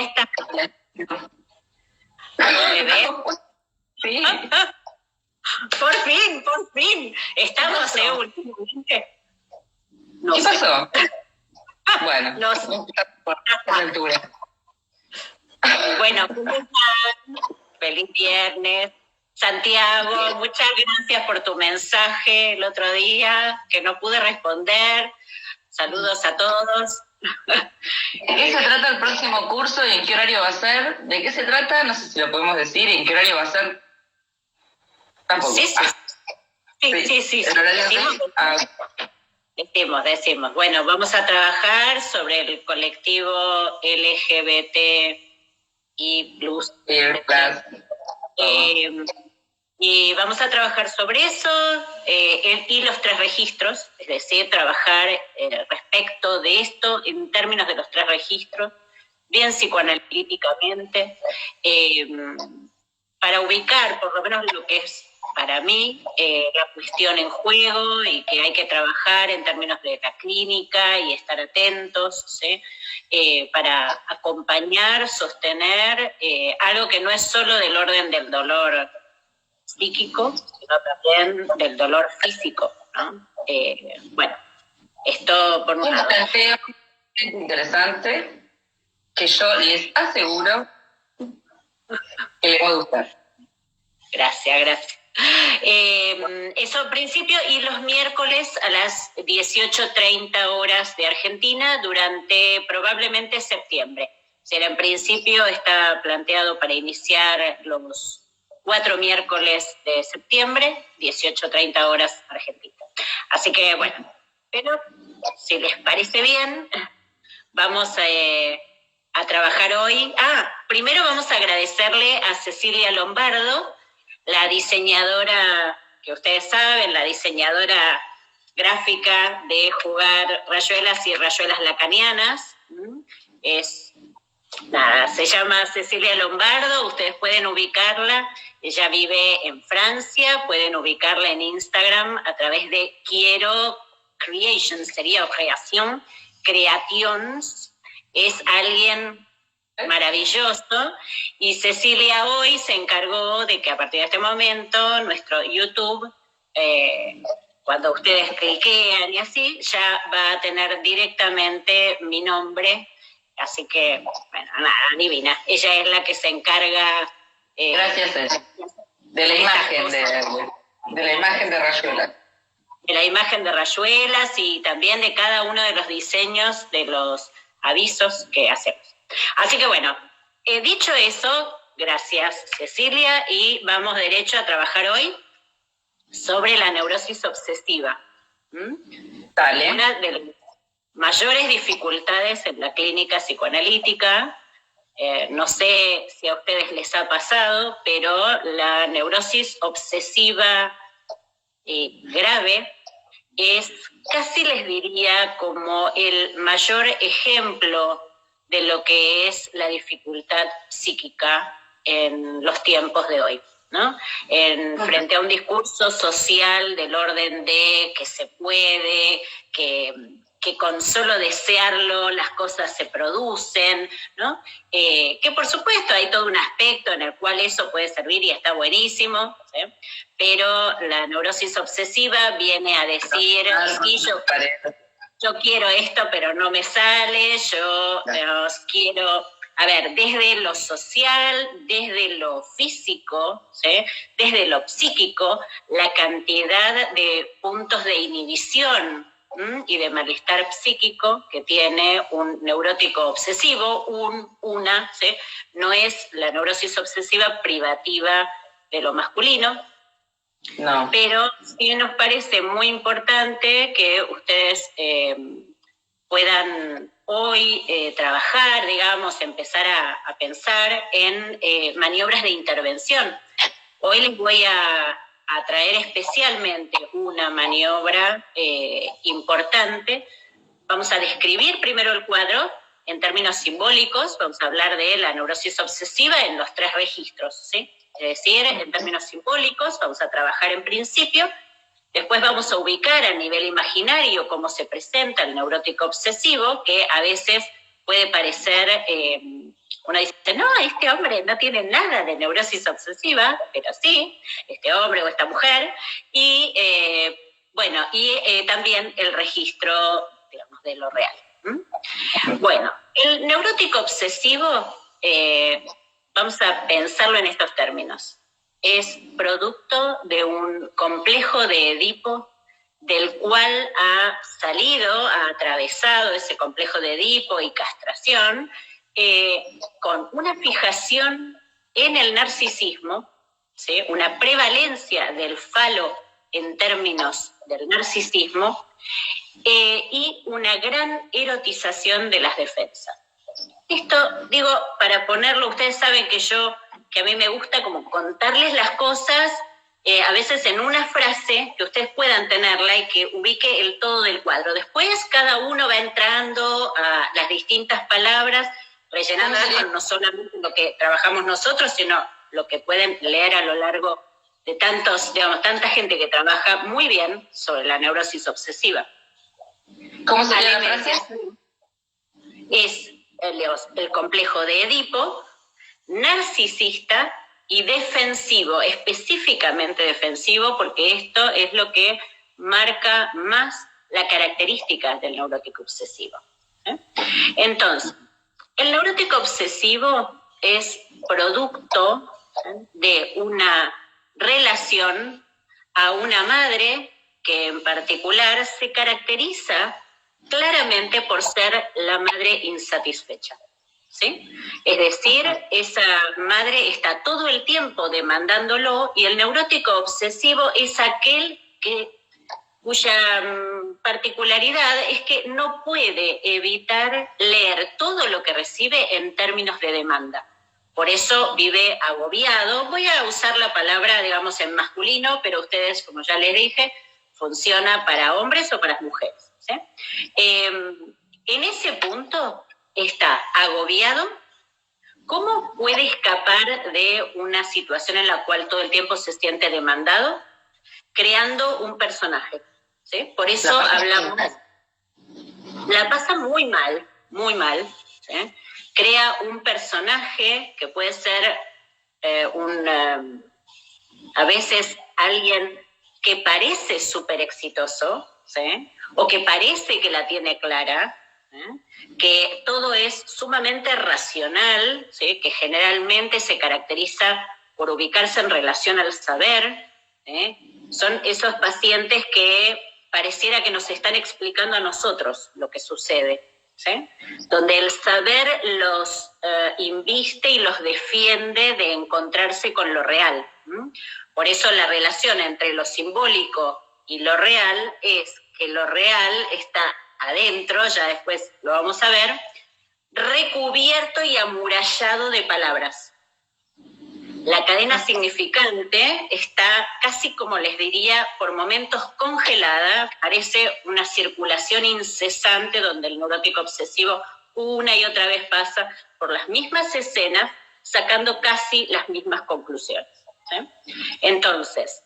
está. ¿Me ves? Sí. Por fin. Estamos, últimamente. No ¿Qué sé. pasó? Bueno, No sé. por la altura. Bueno, ¿cómo están? Feliz viernes. Santiago, muchas gracias por tu mensaje el otro día, que no pude responder. Saludos a todos. ¿De qué se trata el próximo curso y en qué horario va a ser? ¿De qué se trata? No sé si lo podemos decir. ¿Y en qué horario va a ser? Tampoco. Sí. ¿El horario Decimos. Bueno, vamos a trabajar sobre el colectivo LGBTI+. Y vamos a trabajar sobre eso y los 3 registros, es decir, trabajar respecto de esto en términos de los 3 registros, bien psicoanalíticamente, para ubicar por lo menos lo que es para mí la cuestión en juego y que hay que trabajar en términos de la clínica y estar atentos, ¿sí? Para acompañar, sostener algo que no es solo del orden del dolor psíquico, sino también del dolor físico, ¿no? Bueno, esto por un lado. Un planteo interesante que yo les aseguro que les va a gustar. Gracias. Eso al principio, y los miércoles a las 18:30 horas de Argentina durante probablemente septiembre. O sea, en principio está planteado para iniciar los 4 miércoles de septiembre, 18:30 horas Argentina. Así que bueno, pero si les parece bien, vamos a trabajar hoy. Primero vamos a agradecerle a Cecilia Lombardo, la diseñadora, que ustedes saben, la diseñadora gráfica de Jugar Rayuelas y Rayuelas Lacanianas. Se llama Cecilia Lombardo, ustedes pueden ubicarla, ella vive en Francia, pueden ubicarla en Instagram a través de Quiero Creation, sería creación, Creations, es alguien maravilloso, y Cecilia hoy se encargó de que a partir de este momento nuestro YouTube, cuando ustedes cliquean y así, ya va a tener directamente mi nombre, así que, bueno, nada, divina, ella es la que se encarga... Gracias a ella. De la imagen, de la imagen de Rayuelas. De la imagen de Rayuelas y también de cada uno de los diseños de los avisos que hacemos. Así que bueno, dicho eso, gracias Cecilia, y vamos derecho a trabajar hoy sobre la neurosis obsesiva. Dale. Una de las mayores dificultades en la clínica psicoanalítica, no sé si a ustedes les ha pasado, pero la neurosis obsesiva grave es, casi les diría, como el mayor ejemplo de lo que es la dificultad psíquica en los tiempos de hoy, ¿no? Frente a un discurso social del orden de que se puede, que con solo desearlo las cosas se producen, ¿no? Que por supuesto hay todo un aspecto en el cual eso puede servir y está buenísimo, ¿sí? Pero la neurosis obsesiva viene a decir, sí, yo quiero esto, pero no me sale, yo quiero, desde lo social, desde lo físico, ¿sí? Desde lo psíquico, la cantidad de puntos de inhibición y de malestar psíquico que tiene un neurótico obsesivo, ¿sí? No es la neurosis obsesiva privativa de lo masculino. No. Pero sí nos parece muy importante que ustedes puedan hoy trabajar, digamos, empezar a pensar en maniobras de intervención. Hoy les voy a traer especialmente una maniobra importante. Vamos a describir primero el cuadro en términos simbólicos, vamos a hablar de la neurosis obsesiva en los 3 registros, ¿sí? Es decir, en términos simbólicos vamos a trabajar en principio, después vamos a ubicar a nivel imaginario cómo se presenta el neurótico obsesivo, que a veces puede parecer Uno dice, no, este hombre no tiene nada de neurosis obsesiva, pero sí, este hombre o esta mujer, y también el registro, digamos, de lo real. Bueno, el neurótico obsesivo, vamos a pensarlo en estos términos, es producto de un complejo de Edipo, del cual ha atravesado ese complejo de Edipo y castración, con una fijación en el narcisismo, ¿sí? Una prevalencia del falo en términos del narcisismo, y una gran erotización de las defensas. Esto, digo, para ponerlo, ustedes saben que a mí me gusta como contarles las cosas, a veces en una frase, que ustedes puedan tenerla y que ubique el todo del cuadro. Después cada uno va entrando a las distintas palabras, rellenándolas con no solamente lo que trabajamos nosotros, sino lo que pueden leer a lo largo de tanta gente que trabaja muy bien sobre la neurosis obsesiva. ¿Cómo sería la frase? Es el complejo de Edipo, narcisista y defensivo, específicamente defensivo, porque esto es lo que marca más la característica del neurótico obsesivo. Entonces, el neurótico obsesivo es producto de una relación a una madre que en particular se caracteriza claramente por ser la madre insatisfecha, ¿sí? Es decir, esa madre está todo el tiempo demandándolo, y el neurótico obsesivo es aquel cuya particularidad es que no puede evitar leer todo lo que recibe en términos de demanda. Por eso vive agobiado. Voy a usar la palabra, digamos, en masculino, pero ustedes, como ya les dije, funciona para hombres o para mujeres, ¿sí? En ese punto está agobiado. ¿Cómo puede escapar de una situación en la cual todo el tiempo se siente demandado? Creando un personaje, ¿sí? Por eso hablamos. La pasa muy mal, ¿sí? Crea un personaje que puede ser a veces alguien que parece súper exitoso, ¿sí? O que parece que la tiene clara, que todo es sumamente racional, ¿sí? Que generalmente se caracteriza por ubicarse en relación al saber. Son esos pacientes que pareciera que nos están explicando a nosotros lo que sucede, ¿sí? Donde el saber los inviste y los defiende de encontrarse con lo real. Por eso la relación entre lo simbólico y lo real es que lo real está adentro, ya después lo vamos a ver, recubierto y amurallado de palabras. La cadena significante está casi, como les diría, por momentos congelada. Parece una circulación incesante donde el neurótico obsesivo una y otra vez pasa por las mismas escenas, sacando casi las mismas conclusiones, ¿sí? Entonces,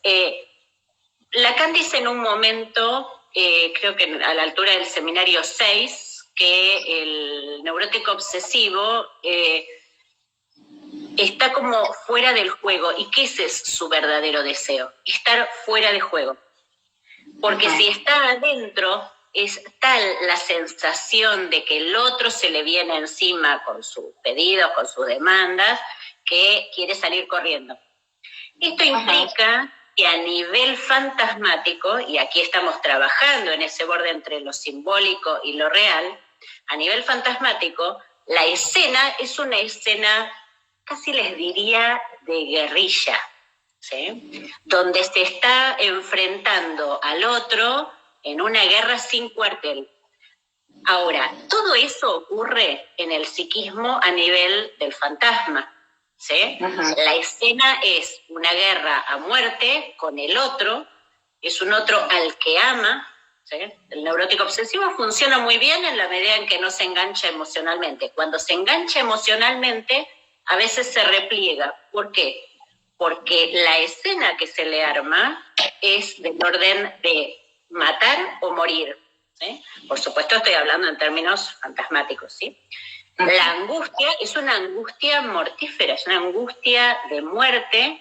Lacan dice en un momento, creo que a la altura del seminario 6, que el neurótico obsesivo está como fuera del juego. ¿Y qué es su verdadero deseo? Estar fuera de juego. Porque si está adentro, es tal la sensación de que el otro se le viene encima con sus pedidos, con sus demandas, que quiere salir corriendo. Esto implica que a nivel fantasmático, y aquí estamos trabajando en ese borde entre lo simbólico y lo real, a nivel fantasmático, la escena es una escena, casi les diría, de guerrilla, ¿sí? Donde se está enfrentando al otro en una guerra sin cuartel. Ahora, todo eso ocurre en el psiquismo a nivel del fantasma, ¿sí? La escena es una guerra a muerte con el otro, es un otro al que ama, ¿sí? El neurótico obsesivo funciona muy bien en la medida en que no se engancha emocionalmente. Cuando se engancha emocionalmente, a veces se repliega. ¿Por qué? Porque la escena que se le arma es del orden de matar o morir, ¿sí? Por supuesto estoy hablando en términos fantasmáticos, ¿sí? La angustia es una angustia mortífera, es una angustia de muerte,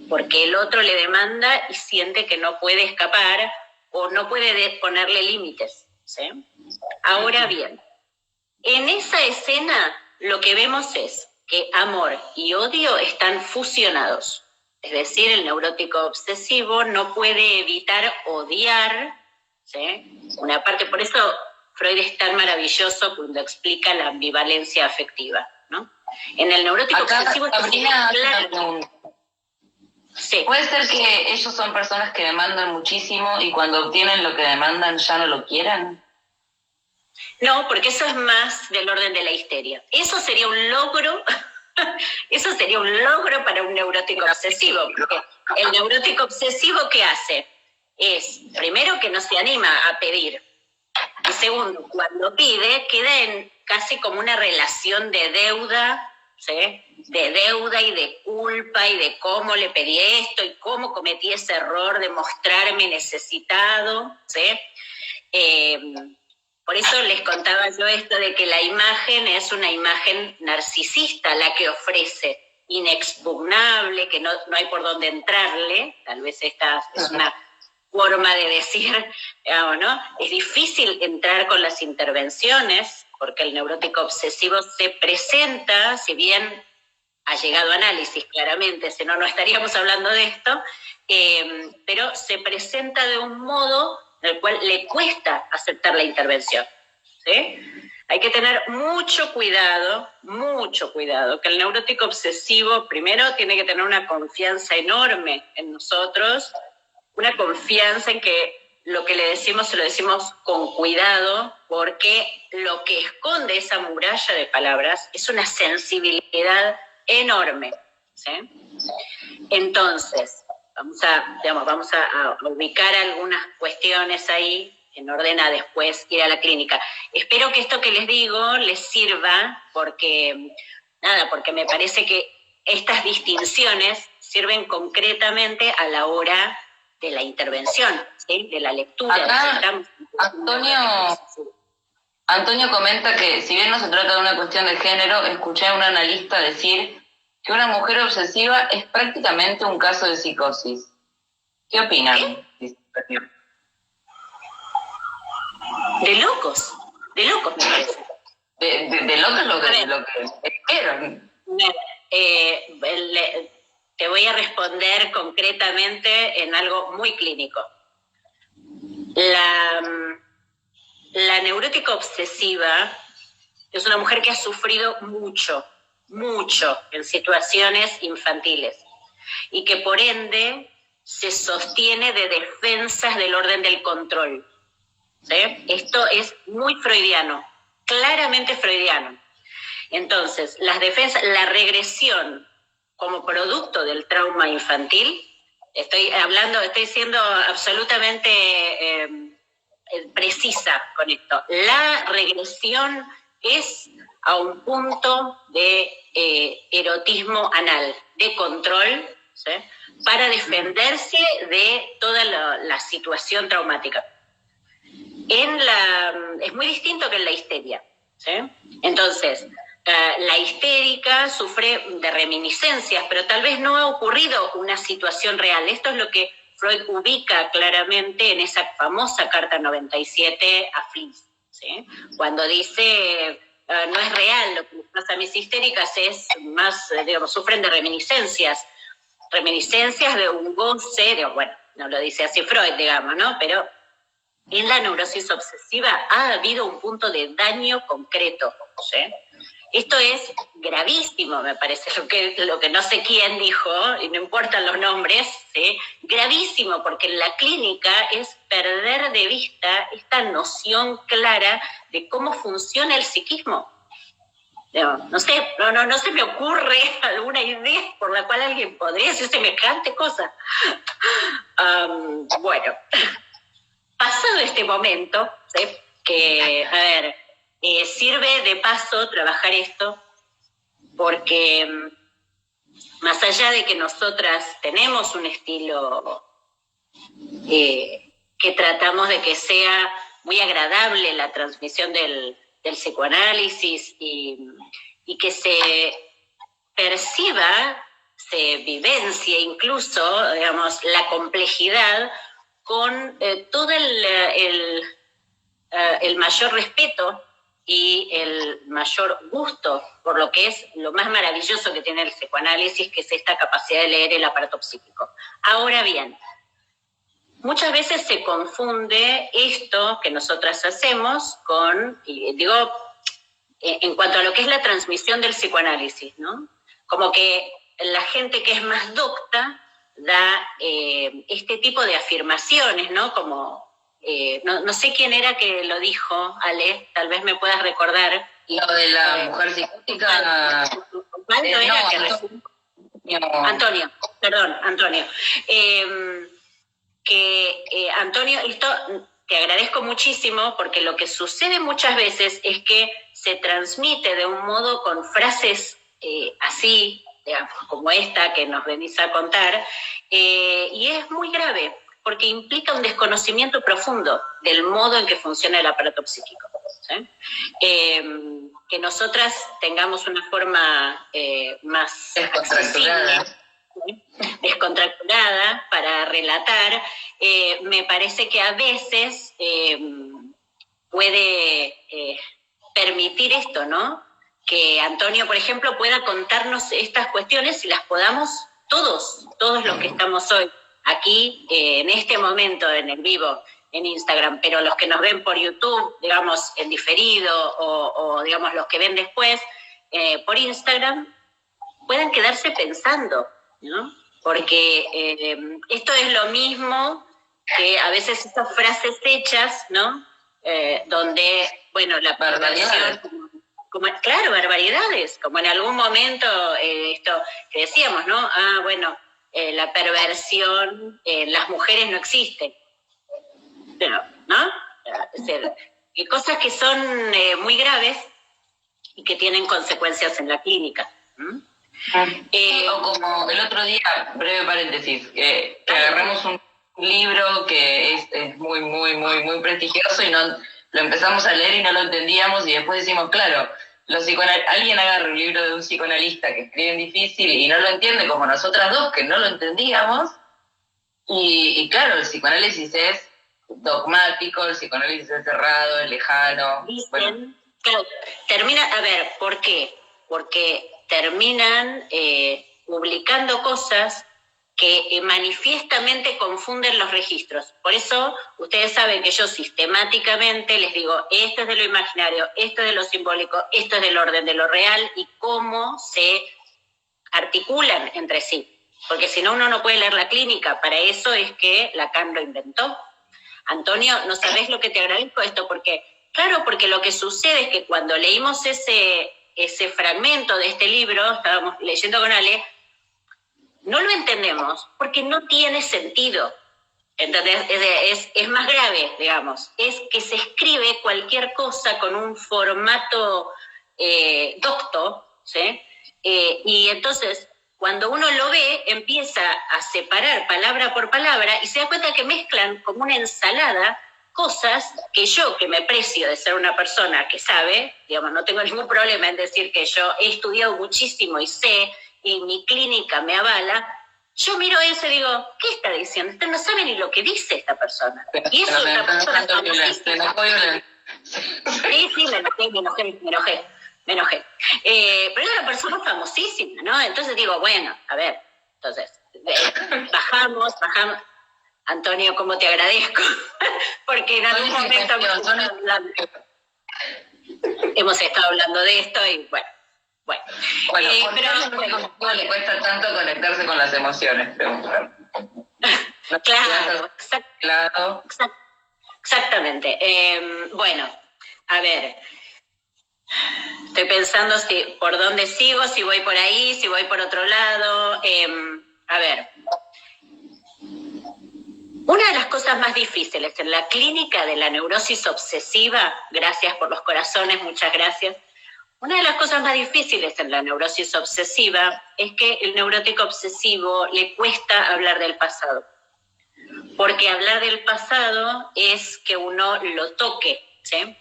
porque el otro le demanda y siente que no puede escapar o no puede ponerle límites, ¿sí? Ahora bien, en esa escena lo que vemos es que amor y odio están fusionados. Es decir, el neurótico obsesivo no puede evitar odiar, ¿sí? Una parte, por eso Freud es tan maravilloso cuando explica la ambivalencia afectiva, ¿no? En el neurótico obsesivo... Sabrina, una pregunta. Sí. ¿Puede ser que ellos son personas que demandan muchísimo y cuando obtienen lo que demandan ya no lo quieran? No, porque eso es más del orden de la histeria. Eso sería un logro, eso sería un logro para un neurótico obsesivo, porque el neurótico obsesivo, ¿qué hace? Es, primero, que no se anima a pedir, y segundo, cuando pide, queda en casi como una relación de deuda, ¿sí? De deuda y de culpa y de cómo le pedí esto y cómo cometí ese error de mostrarme necesitado, ¿sí? Por eso les contaba yo esto de que la imagen es una imagen narcisista, la que ofrece, inexpugnable, que no hay por dónde entrarle. Tal vez esta es una forma de decir, ¿no? Es difícil entrar con las intervenciones, porque el neurótico obsesivo se presenta, si bien ha llegado a análisis claramente, si no, no estaríamos hablando de esto, pero se presenta de un modo en el cual le cuesta aceptar la intervención, ¿sí? Hay que tener mucho cuidado, que el neurótico obsesivo primero tiene que tener una confianza enorme en nosotros, una confianza en que lo que le decimos se lo decimos con cuidado, porque lo que esconde esa muralla de palabras es una sensibilidad enorme, ¿sí? Entonces, vamos a ubicar algunas cuestiones ahí en orden a después ir a la clínica. Espero que esto que les digo les sirva, porque me parece que estas distinciones sirven concretamente a la hora de la intervención, ¿sí? De la lectura. Acá, Antonio comenta que si bien no se trata de una cuestión de género, escuché a un analista decir que una mujer obsesiva es prácticamente un caso de psicosis. ¿Qué opinan? De locos me parece. De locos lo que dijeron. Te voy a responder concretamente en algo muy clínico. La neurótica obsesiva es una mujer que ha sufrido mucho en situaciones infantiles y que por ende se sostiene de defensas del orden del control, ¿sí? Esto es muy freudiano, claramente freudiano. Entonces, las defensas, la regresión como producto del trauma infantil, estoy siendo absolutamente precisa con esto. La regresión es a un punto de erotismo anal, de control, ¿sí? Para defenderse de toda la situación traumática. Es muy distinto que en la histeria, ¿sí? Entonces, la histérica sufre de reminiscencias, pero tal vez no ha ocurrido una situación real. Esto es lo que Freud ubica claramente en esa famosa carta 97 a Fliss, ¿sí? Cuando dice, no es real, lo que les pasa a mis histéricas es más, sufren de reminiscencias de un goce, bueno, no lo dice así Freud, digamos, ¿no? Pero en la neurosis obsesiva ha habido un punto de daño concreto, ¿sí? Esto es gravísimo, me parece, lo que no sé quién dijo, y no importan los nombres, ¿sí? Gravísimo, porque en la clínica es perder de vista esta noción clara de cómo funciona el psiquismo. No sé, no se me ocurre alguna idea por la cual alguien podría hacer semejante cosa. Bueno, pasado este momento, ¿sí? Que, a ver, sirve de paso trabajar esto, porque más allá de que nosotras tenemos un estilo que tratamos de que sea muy agradable la transmisión del del psicoanálisis y que se perciba, se vivencie incluso, digamos, la complejidad con todo el mayor respeto y el mayor gusto por lo que es lo más maravilloso que tiene el psicoanálisis, que es esta capacidad de leer el aparato psíquico. Ahora bien, muchas veces se confunde esto que nosotras hacemos con, y digo, en cuanto a lo que es la transmisión del psicoanálisis, ¿no? Como que la gente que es más docta da este tipo de afirmaciones, ¿no? Como, no sé quién era que lo dijo, Ale, tal vez me puedas recordar. Lo de la mujer psicótica. Antonio, perdón, Antonio. Antonio, esto te agradezco muchísimo porque lo que sucede muchas veces es que se transmite de un modo con frases así, digamos, como esta que nos venís a contar, y es muy grave porque implica un desconocimiento profundo del modo en que funciona el aparato psíquico. ¿Sí? Que nosotras tengamos una forma más accesible, descontracturada para relatar, me parece que a veces puede permitir esto, ¿no? Que Antonio, por ejemplo, pueda contarnos estas cuestiones y las podamos todos los que estamos hoy aquí, en este momento, en el vivo, en Instagram, pero los que nos ven por YouTube, digamos, en diferido, o digamos, los que ven después por Instagram, puedan quedarse pensando, ¿no? Porque esto es lo mismo que a veces estas frases hechas, ¿no? Donde, bueno, la perversión, claro, barbaridades, como en algún momento esto que decíamos, ¿no? La perversión en las mujeres no existe, ¿no? Es decir, cosas que son muy graves y que tienen consecuencias en la clínica. O como el otro día, breve paréntesis, que agarramos un libro que es muy, muy, muy, muy prestigioso y no lo empezamos a leer y no lo entendíamos y después decimos, claro, alguien agarra un libro de un psicoanalista que escribe en difícil y no lo entiende como nosotras dos, que no lo entendíamos, y claro, el psicoanálisis es dogmático, el psicoanálisis es cerrado, es lejano. Bueno. Claro, ¿por qué? Porque terminan publicando cosas que manifiestamente confunden los registros. Por eso ustedes saben que yo sistemáticamente les digo, esto es de lo imaginario, esto es de lo simbólico, esto es del orden de lo real y cómo se articulan entre sí. Porque si no, uno no puede leer la clínica. Para eso es que Lacan lo inventó. Antonio, no sabés lo que te agradezco esto, porque lo que sucede es que cuando leímos ese fragmento de este libro, estábamos leyendo con Ale, no lo entendemos porque no tiene sentido. ¿Entendés? Es más grave, digamos. Es que se escribe cualquier cosa con un formato docto, ¿sí? Y entonces, cuando uno lo ve, empieza a separar palabra por palabra y se da cuenta que mezclan como una ensalada cosas que yo, que me precio de ser una persona que sabe, digamos, no tengo ningún problema en decir que yo he estudiado muchísimo y sé, y mi clínica me avala, yo miro eso y digo, ¿qué está diciendo? Usted no sabe ni lo que dice esta persona. Y eso es una persona famosísima. Sí, me enojé. Pero es una persona famosísima, ¿no? Entonces digo, bueno, a ver, bajamos. Antonio, ¿cómo te agradezco? Porque en algún momento hemos estado hablando de esto y bueno. Pero ¿cómo le cuesta tanto conectarse con las emociones? Claro, exactamente. Bueno, a ver, estoy pensando por dónde sigo, si voy por ahí, si voy por otro lado. A ver, una de las cosas más difíciles en la clínica de la neurosis obsesiva, gracias por los corazones, muchas gracias. Una de las cosas más difíciles en la neurosis obsesiva es que el neurótico obsesivo le cuesta hablar del pasado. Porque hablar del pasado es que uno lo toque, ¿sí?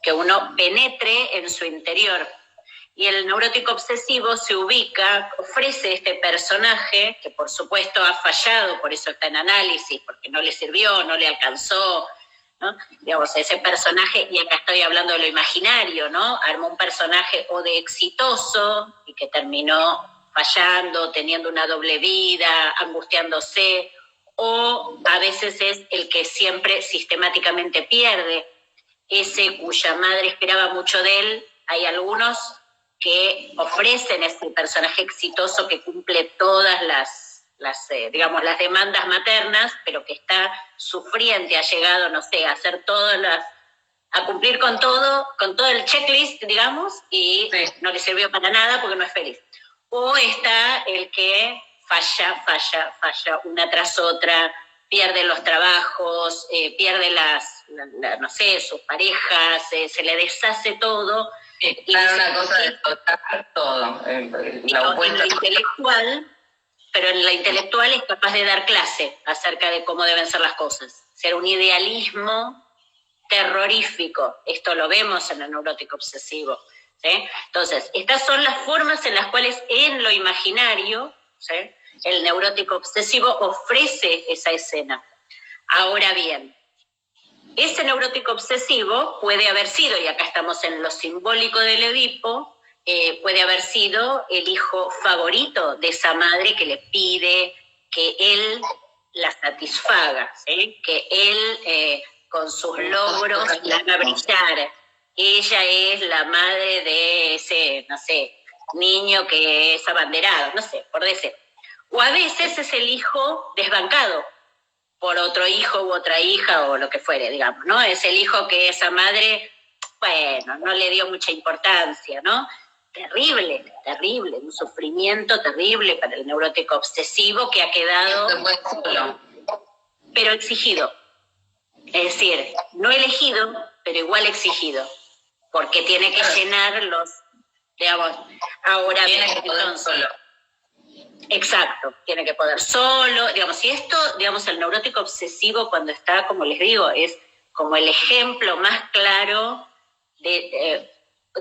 que uno penetre en su interior. Y el neurótico obsesivo se ubica, ofrece este personaje, que por supuesto ha fallado, por eso está en análisis, porque no le sirvió, no le alcanzó, ¿no? Digamos, ese personaje, y acá estoy hablando de lo imaginario, ¿no? Armó un personaje o de exitoso y que terminó fallando, teniendo una doble vida, angustiándose, o a veces es el que siempre sistemáticamente pierde, ese cuya madre esperaba mucho de él. Hay algunos que ofrecen ese personaje exitoso que cumple todas digamos, las demandas maternas, pero que está sufriente, ha llegado, no sé, a hacer a cumplir con todo el checklist, digamos, y sí, no le sirvió para nada porque no es feliz. O está el que falla una tras otra, pierde los trabajos, pierde no sé, sus parejas, se le deshace todo. Claro, una cosa de tocar todo. Pero en la intelectual es capaz de dar clase acerca de cómo deben ser las cosas. Ser un idealismo terrorífico. Esto lo vemos en el neurótico obsesivo, ¿sí? Entonces, estas son las formas en las cuales en lo imaginario, ¿sí?, el neurótico obsesivo ofrece esa escena. Ahora bien, ese neurótico obsesivo puede haber sido, y acá estamos en lo simbólico del Edipo, puede haber sido el hijo favorito de esa madre que le pide que él la satisfaga, ¿sí?, que él con sus logros la haga brillar. Ella es la madre de ese, no sé, niño que es abanderado, no sé, por decir. O a veces es el hijo desbancado por otro hijo u otra hija o lo que fuere, digamos, ¿no? Es el hijo que esa madre, bueno, no le dio mucha importancia, ¿no? Terrible, terrible, un sufrimiento terrible para el neurótico obsesivo que ha quedado, pero exigido. Es decir, no elegido, pero igual exigido, porque tiene que llenar digamos, ahora tiene que poder solo. Exacto, tiene que poder solo, digamos, y esto, digamos, el neurótico obsesivo cuando está, como les digo, es como el ejemplo más claro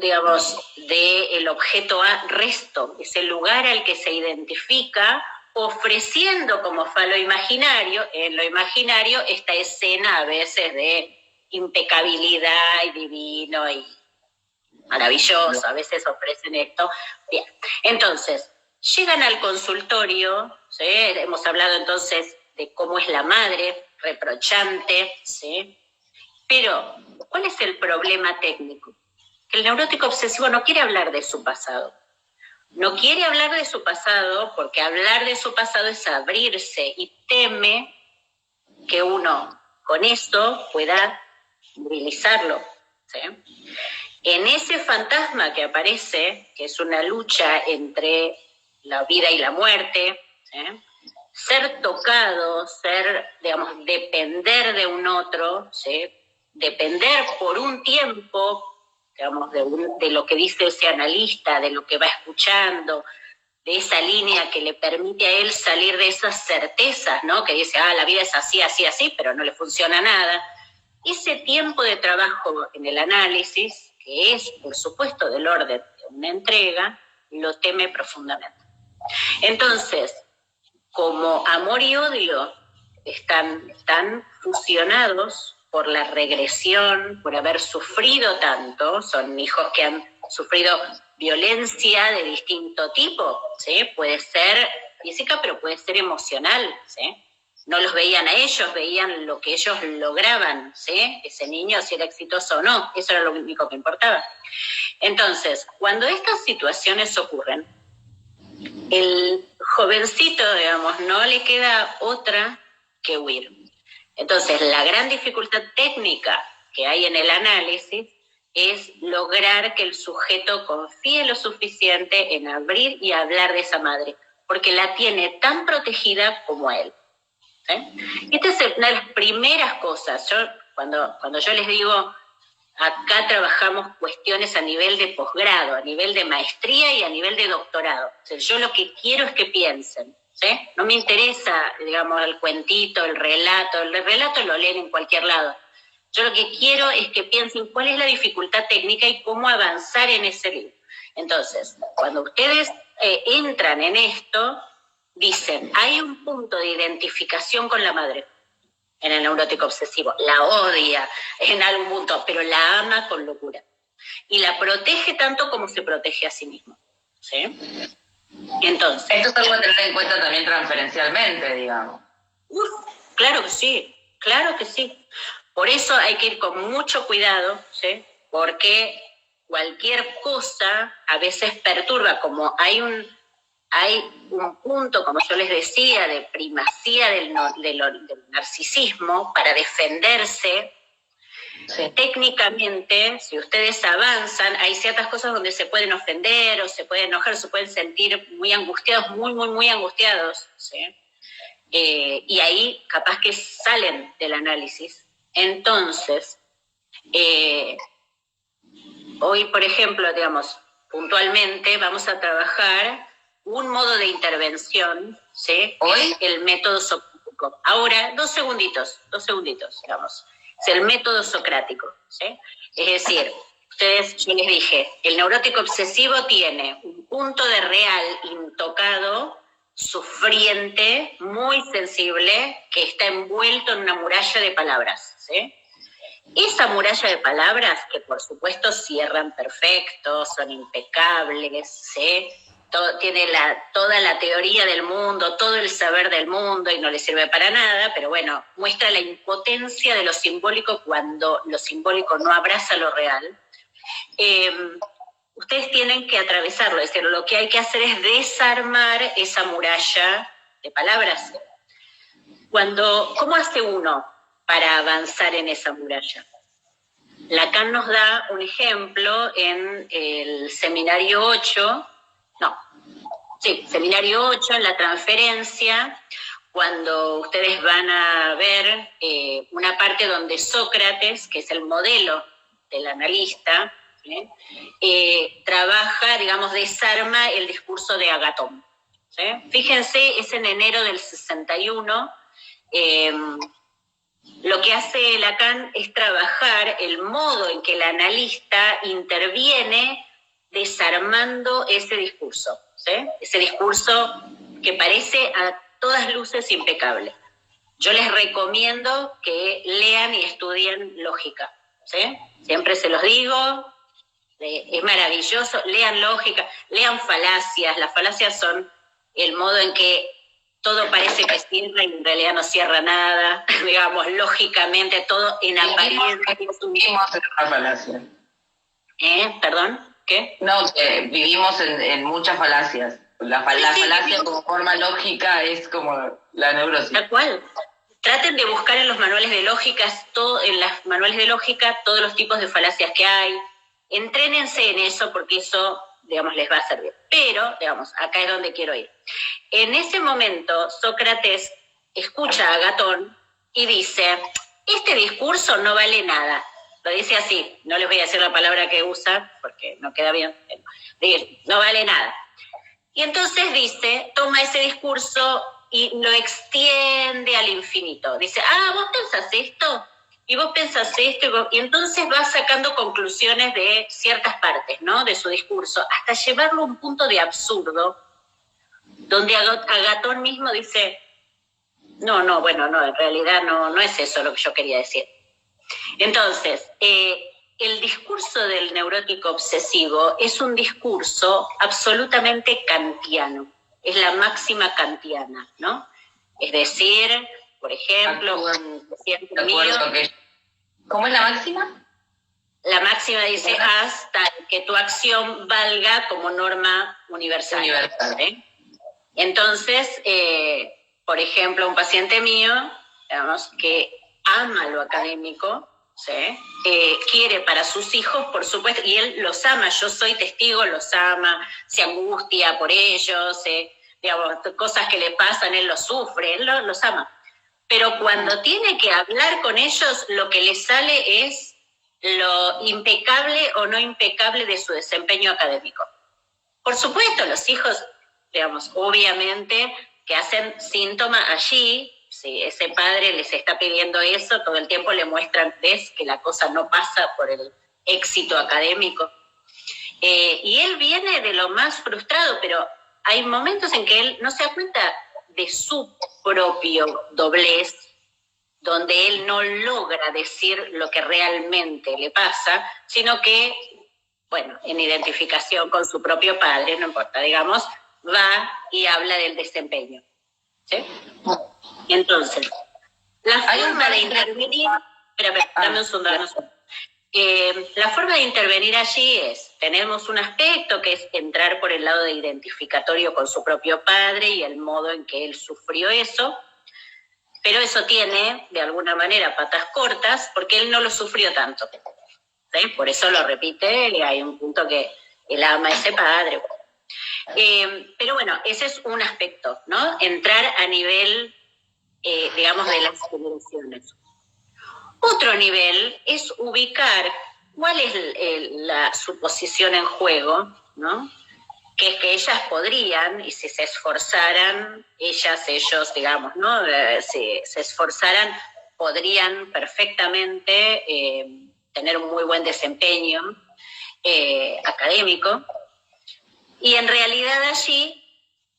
digamos, del objeto resto, es el lugar al que se identifica, ofreciendo como falo imaginario, en lo imaginario, esta escena a veces de impecabilidad y divino y maravilloso, a veces ofrecen esto. Bien, entonces, llegan al consultorio, ¿sí? Hemos hablado entonces de cómo es la madre, reprochante, ¿sí? Pero, ¿cuál es el problema técnico? Que el neurótico obsesivo no quiere hablar de su pasado. No quiere hablar de su pasado porque hablar de su pasado es abrirse y teme que uno con esto pueda movilizarlo, ¿sí? En ese fantasma que aparece, que es una lucha entre la vida y la muerte, ¿sí?, ser tocado, digamos, depender de un otro, ¿sí?, depender por un tiempo, digamos, de lo que dice ese analista, de lo que va escuchando, de esa línea que le permite a él salir de esas certezas, ¿no?, que dice, la vida es así, así, así, pero no le funciona nada. Ese tiempo de trabajo en el análisis, que es, por supuesto, del orden de una entrega, lo teme profundamente. Entonces, como amor y odio están fusionados por la regresión, por haber sufrido tanto, son hijos que han sufrido violencia de distinto tipo, ¿sí? Puede ser física, pero puede ser emocional, ¿sí? No los veían a ellos, veían lo que ellos lograban, ¿sí? Ese niño, si era exitoso o no, eso era lo único que importaba. Entonces, cuando estas situaciones ocurren, el jovencito, digamos, no le queda otra que huir. Entonces, la gran dificultad técnica que hay en el análisis es lograr que el sujeto confíe lo suficiente en abrir y hablar de esa madre, porque la tiene tan protegida como él. ¿Sí? Esta es una de las primeras cosas. Cuando yo les digo, acá trabajamos cuestiones a nivel de posgrado, a nivel de maestría y a nivel de doctorado. O sea, yo lo que quiero es que piensen, ¿sí? No me interesa, digamos, el cuentito, el relato lo leen en cualquier lado. Yo lo que quiero es que piensen cuál es la dificultad técnica y cómo avanzar en ese libro. Entonces, cuando ustedes entran en esto, dicen, hay un punto de identificación con la madre en el neurótico obsesivo. La odia en algún punto, pero la ama con locura. Y la protege tanto como se protege a sí mismo. ¿Sí? Entonces, esto es algo a tener en cuenta también transferencialmente, digamos. Claro que sí, claro que sí. Por eso hay que ir con mucho cuidado, ¿sí? Porque cualquier cosa a veces perturba, como hay un punto, como yo les decía, de primacía del narcisismo para defenderse. Sí. Técnicamente, si ustedes avanzan, hay ciertas cosas donde se pueden ofender o se pueden enojar, se pueden sentir muy angustiados, muy angustiados, ¿sí? Y ahí capaz que salen del análisis. Entonces, hoy, por ejemplo, digamos, puntualmente vamos a trabajar un modo de intervención, ¿sí? ¿Hoy? El método socrático. Ahora, dos segunditos, digamos. Es el método socrático, ¿sí? Es decir, yo les dije, el neurótico obsesivo tiene un punto de real intocado, sufriente, muy sensible, que está envuelto en una muralla de palabras, ¿sí? Esa muralla de palabras, que por supuesto cierran perfecto, son impecables, ¿sí? Tiene toda la teoría del mundo, todo el saber del mundo y no le sirve para nada, pero bueno, muestra la impotencia de lo simbólico cuando lo simbólico no abraza lo real. Ustedes tienen que atravesarlo, es decir, lo que hay que hacer es desarmar esa muralla de palabras. ¿Cómo hace uno para avanzar en esa muralla? Lacan nos da un ejemplo en el seminario 8, seminario 8, en la transferencia, cuando ustedes van a ver una parte donde Sócrates, que es el modelo del analista, trabaja, digamos, desarma el discurso de Agatón. ¿Sí? Fíjense, es en enero del 61, lo que hace Lacan es trabajar el modo en que el analista interviene desarmando ese discurso, ¿sí? Ese discurso que parece a todas luces impecable. Yo les recomiendo que lean y estudien lógica, ¿sí? Siempre se los digo, es maravilloso, lean lógica, lean falacias. Las falacias son el modo en que todo parece que cierra y en realidad no cierra nada, digamos, lógicamente, todo en apariencia. Vivimos en una falacia. ¿Perdón? ¿Qué? No, que vivimos en muchas falacias. La falacia como forma lógica es como la neurosis. Tal cual. Traten de buscar en los manuales de lógica, en los manuales de lógica, todos los tipos de falacias que hay. Entrénense en eso porque eso, digamos, les va a servir. Pero, digamos, acá es donde quiero ir. En ese momento, Sócrates escucha a Agatón y dice, este discurso no vale nada. Lo dice así, no les voy a decir la palabra que usa porque no queda bien. No vale nada. Y entonces dice, toma ese discurso y lo extiende al infinito. Dice, vos pensás esto, y vos pensás esto, y entonces va sacando conclusiones de ciertas partes, ¿no? De su discurso, hasta llevarlo a un punto de absurdo, donde Agatón mismo dice, no, en realidad no es eso lo que yo quería decir. Entonces, el discurso del neurótico obsesivo es un discurso absolutamente kantiano, es la máxima kantiana, ¿no? Es decir, por ejemplo, ¿Cómo es la máxima? La máxima dice, hasta que tu acción valga como norma universal. ¿Sí? Entonces, por ejemplo, un paciente mío, digamos, que ama lo académico, ¿sí? Quiere para sus hijos, por supuesto, y él los ama, yo soy testigo, los ama, se angustia por ellos, digamos, cosas que le pasan, él los sufre, él los ama. Pero cuando tiene que hablar con ellos, lo que le sale es lo impecable o no impecable de su desempeño académico. Por supuesto, los hijos, digamos, obviamente, que hacen síntoma allí, si ese padre les está pidiendo eso, todo el tiempo le muestran, ves que la cosa no pasa por el éxito académico. Y él viene de lo más frustrado, pero hay momentos en que él no se da cuenta de su propio doblez, donde él no logra decir lo que realmente le pasa, sino que, bueno, en identificación con su propio padre, no importa, digamos, va y habla del desempeño. ¿Sí? Entonces, la forma de intervenir... Espera, dame un segundo. La forma de intervenir allí es, tenemos un aspecto que es entrar por el lado de identificatorio con su propio padre y el modo en que él sufrió eso, pero eso tiene, de alguna manera, patas cortas, porque él no lo sufrió tanto. ¿Sí? Por eso lo repite, y hay un punto que él ama a ese padre. Pero bueno, ese es un aspecto, ¿no? Entrar a nivel, digamos, de las generaciones. Otro nivel es ubicar cuál es su posición en juego, ¿no? Que es que ellas podrían, y si se esforzaran, ellos, digamos, ¿no? Si se esforzaran, podrían perfectamente tener un muy buen desempeño académico. Y en realidad allí,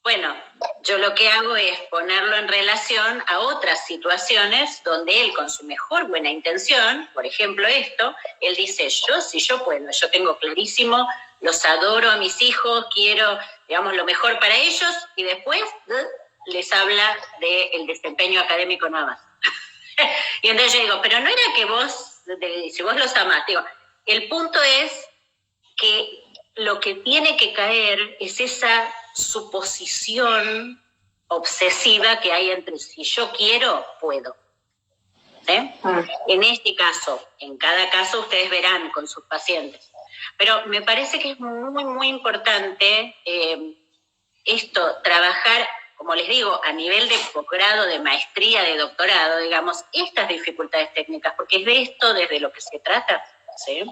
bueno, yo lo que hago es ponerlo en relación a otras situaciones donde él, con su mejor buena intención, por ejemplo esto, él dice, yo puedo, yo tengo clarísimo, los adoro a mis hijos, quiero, digamos, lo mejor para ellos, y después les habla del desempeño académico nada más. Y entonces yo digo, pero no era que vos, si vos los amás, digo, el punto es que lo que tiene que caer es esa suposición obsesiva que hay entre si yo quiero, puedo. ¿Sí? En este caso, en cada caso ustedes verán con sus pacientes. Pero me parece que es muy, muy importante esto, trabajar, como les digo, a nivel de posgrado, de maestría, de doctorado, digamos, estas dificultades técnicas, porque es de esto desde lo que se trata. ¿Sí?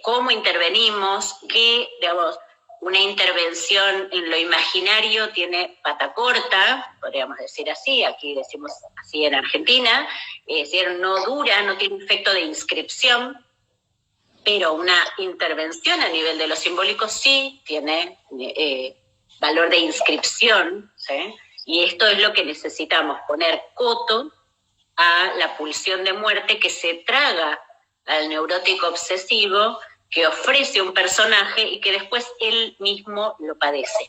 Cómo intervenimos, que, digamos, una intervención en lo imaginario tiene pata corta, podríamos decir así, aquí decimos así en Argentina, es decir, no dura, no tiene efecto de inscripción, pero una intervención a nivel de lo simbólico sí tiene valor de inscripción, ¿sí? Y esto es lo que necesitamos, poner coto a la pulsión de muerte que se traga al neurótico obsesivo, que ofrece un personaje y que después él mismo lo padece.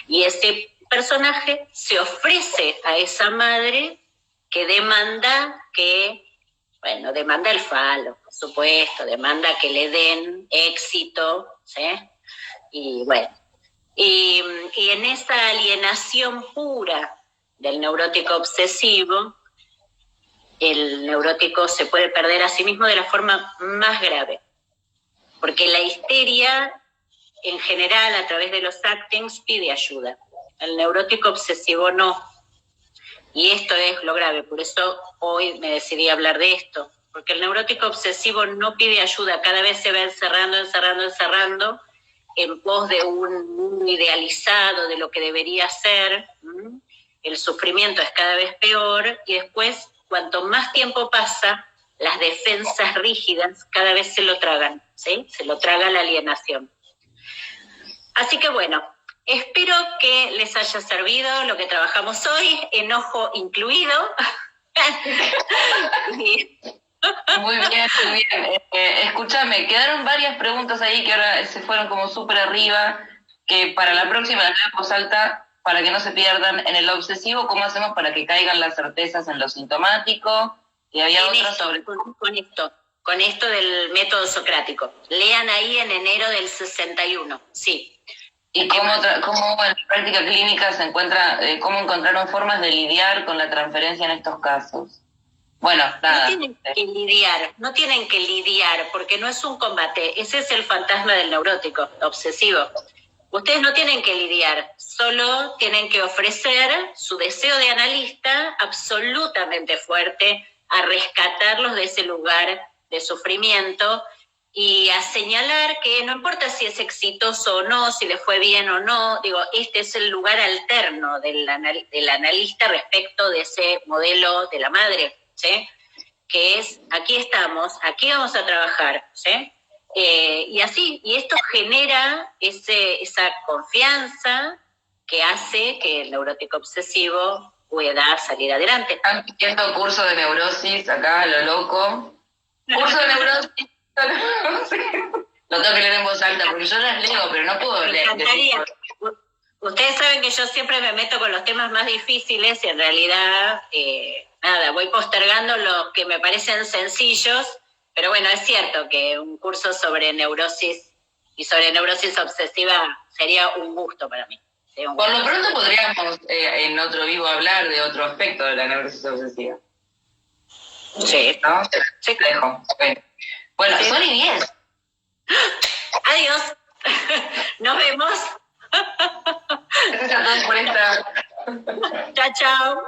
Y ese personaje se ofrece a esa madre que demanda demanda el falo, por supuesto, demanda que le den éxito, ¿sí? Y bueno, y en esa alienación pura del neurótico obsesivo, el neurótico se puede perder a sí mismo de la forma más grave. Porque la histeria, en general, a través de los actings, pide ayuda. El neurótico obsesivo no. Y esto es lo grave. Por eso hoy me decidí a hablar de esto. Porque el neurótico obsesivo no pide ayuda. Cada vez se va encerrando en pos de un mundo idealizado de lo que debería ser. El sufrimiento es cada vez peor y después, cuanto más tiempo pasa, las defensas rígidas cada vez se lo tragan, ¿sí? Se lo traga la alienación. Así que bueno, espero que les haya servido lo que trabajamos hoy, enojo incluido. Muy bien, muy bien. Escúchame, quedaron varias preguntas ahí que ahora se fueron como súper arriba, que para la próxima las leo en voz alta, para que no se pierdan. En el obsesivo, ¿cómo hacemos para que caigan las certezas en lo sintomático? Y había otra sobre... Con esto del método socrático. Lean ahí en enero del 61, sí. ¿Y cómo en la práctica clínica se encuentra, cómo encontraron formas de lidiar con la transferencia en estos casos? Bueno, nada. No tienen que lidiar, porque no es un combate. Ese es el fantasma del neurótico obsesivo. Ustedes no tienen que lidiar, solo tienen que ofrecer su deseo de analista absolutamente fuerte a rescatarlos de ese lugar de sufrimiento y a señalar que no importa si es exitoso o no, si le fue bien o no, digo, este es el lugar alterno del analista respecto de ese modelo de la madre, ¿sí? Que es, aquí estamos, aquí vamos a trabajar, ¿sí? Y así, y esto genera esa confianza que hace que el neurótico obsesivo pueda salir adelante. Están pidiendo curso de neurosis acá, lo loco. Curso de neurosis. Lo tengo que leer en voz alta, porque yo las leo, pero no puedo leer. Ustedes saben que yo siempre me meto con los temas más difíciles y en realidad, nada, voy postergando los que me parecen sencillos, pero bueno, es cierto que un curso sobre neurosis y sobre neurosis obsesiva sería un gusto para mí. Por lo pronto podríamos en otro vivo hablar de otro aspecto de la neurosis obsesiva. Sí. ¿No? Sí. Te dejo. Okay. Bueno, sí. Son y 10. Adiós. Nos vemos. Gracias a todos por esta. Chao, chao.